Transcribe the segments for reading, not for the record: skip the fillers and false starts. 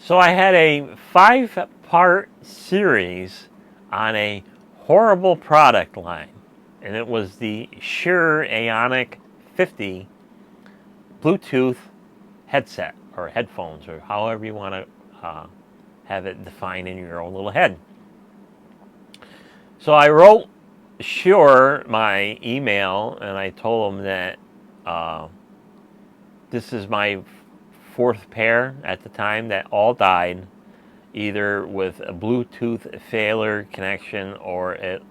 So I had a 5-part series on a horrible product line, and it was the Shure Aonic 50 Bluetooth headset or headphones, or however you want to have it defined in your own little head. So I wrote Shure my email, and I told them that this is my 4th pair at the time that all died, either with a Bluetooth failure connection or it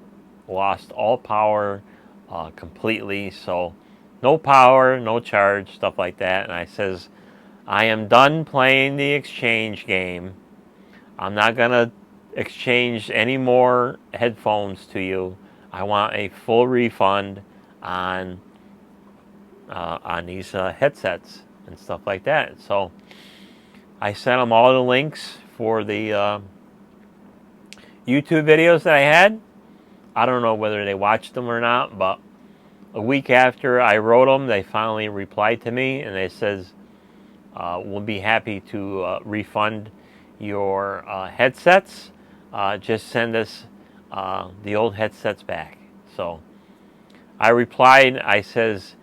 lost all power completely. So no power, no charge, stuff like that. And I says, I am done playing the exchange game. I'm not going to exchange any more headphones to you. I want a full refund on these headsets and stuff like that. So I sent them all the links for the YouTube videos that I had. I don't know whether they watched them or not, but a week after I wrote them, they finally replied to me, and they says, we'll be happy to refund your headsets. Just send us the old headsets back. So I replied, I says,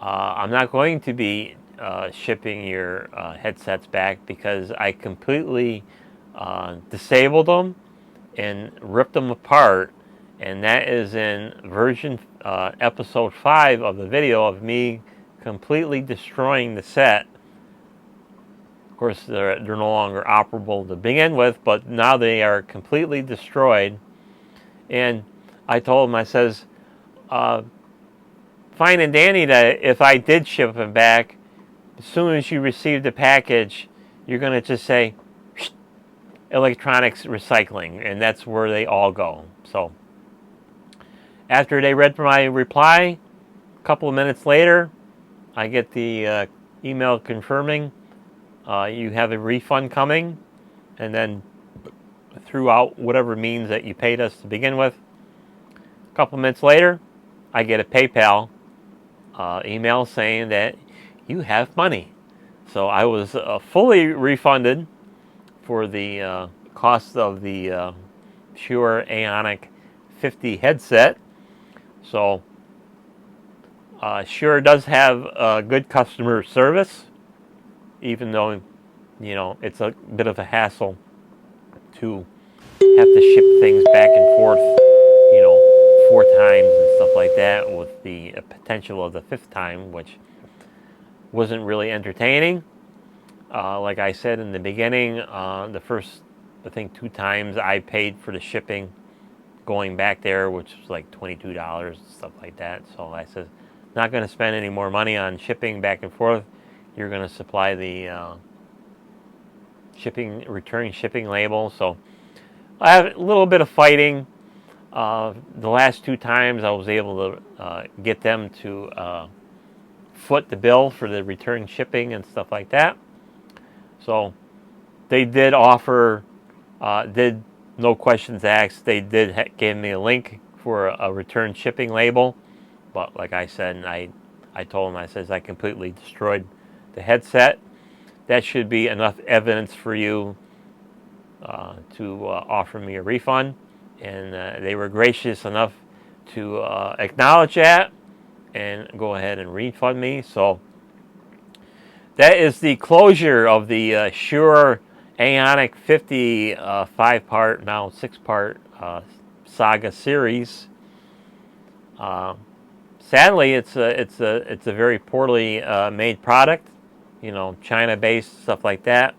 I'm not going to be shipping your headsets back because I completely disabled them and ripped them apart, and that is in version episode 5 of the video of me completely destroying the set. Of course, they're no longer operable to begin with, but now they are completely destroyed. And I told him, I says, fine and dandy that if I did ship them back, as soon as you receive the package, you're going to just say, electronics recycling, and that's where they all go. So after they read my reply, a couple of minutes later, I get the email confirming you have a refund coming, and then throughout whatever means that you paid us to begin with. A couple of minutes later, I get a PayPal email saying that you have money. So I was fully refunded for the cost of the Shure Aonic 50 headset. So Shure does have good customer service, even though, you know, it's a bit of a hassle to have to ship things back and forth, you know, 4 times and stuff like that, with the potential of the 5th time, which wasn't really entertaining. Like I said in the beginning, the first, I think, 2 times I paid for the shipping going back there, which was like $22 and stuff like that. So I said, not going to spend any more money on shipping back and forth. You're going to supply the return shipping label. So I have a little bit of fighting. The last 2 times I was able to get them to foot the bill for the return shipping and stuff like that. So they did offer, no questions asked, they did give me a link for a return shipping label. But like I said, I told them, I says, I completely destroyed the headset. That should be enough evidence for you to offer me a refund. And they were gracious enough to acknowledge that and go ahead and refund me. So that is the closure of the Shure Aonic 50 5-part, now 6-part Saga series. Sadly, it's a very poorly made product. You know, China-based, stuff like that.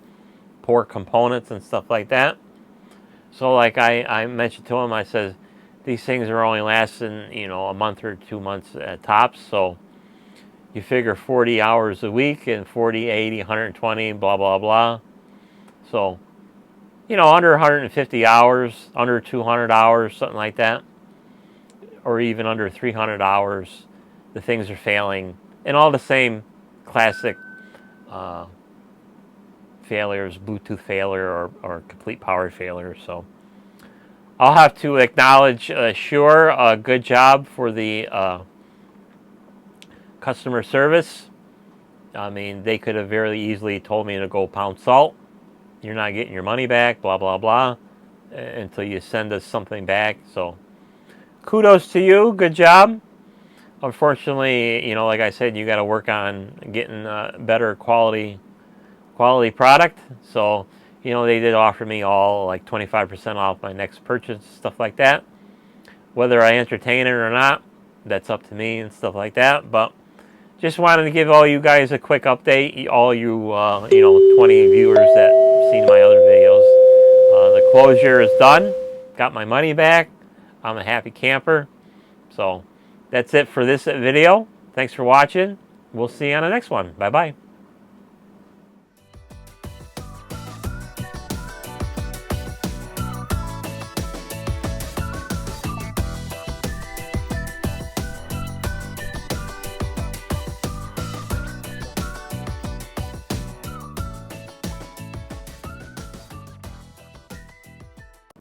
Poor components and stuff like that. So like I mentioned to him, I said, these things are only lasting, you know, a month or 2 months at tops. So you figure 40 hours a week and 40, 80, 120, blah, blah, blah. So, you know, under 150 hours, under 200 hours, something like that, or even under 300 hours, the things are failing. And all the same classic failures, Bluetooth failure or complete power failure. So I'll have to acknowledge Shure, good job for the customer service. I mean, they could have very easily told me to go pound salt, you're not getting your money back, blah, blah, blah, until you send us something back. So kudos to you. Good job. Unfortunately, like I said, you got to work on getting better quality product. So, they did offer me all like 25% off my next purchase, stuff like that. Whether I entertain it or not, that's up to me and stuff like that. But just wanted to give all you guys a quick update. All you, 20 viewers that seen my other videos. The closure is done. Got my money back. I'm a happy camper. So that's it for this video. Thanks for watching. We'll see you on the next one. Bye-bye.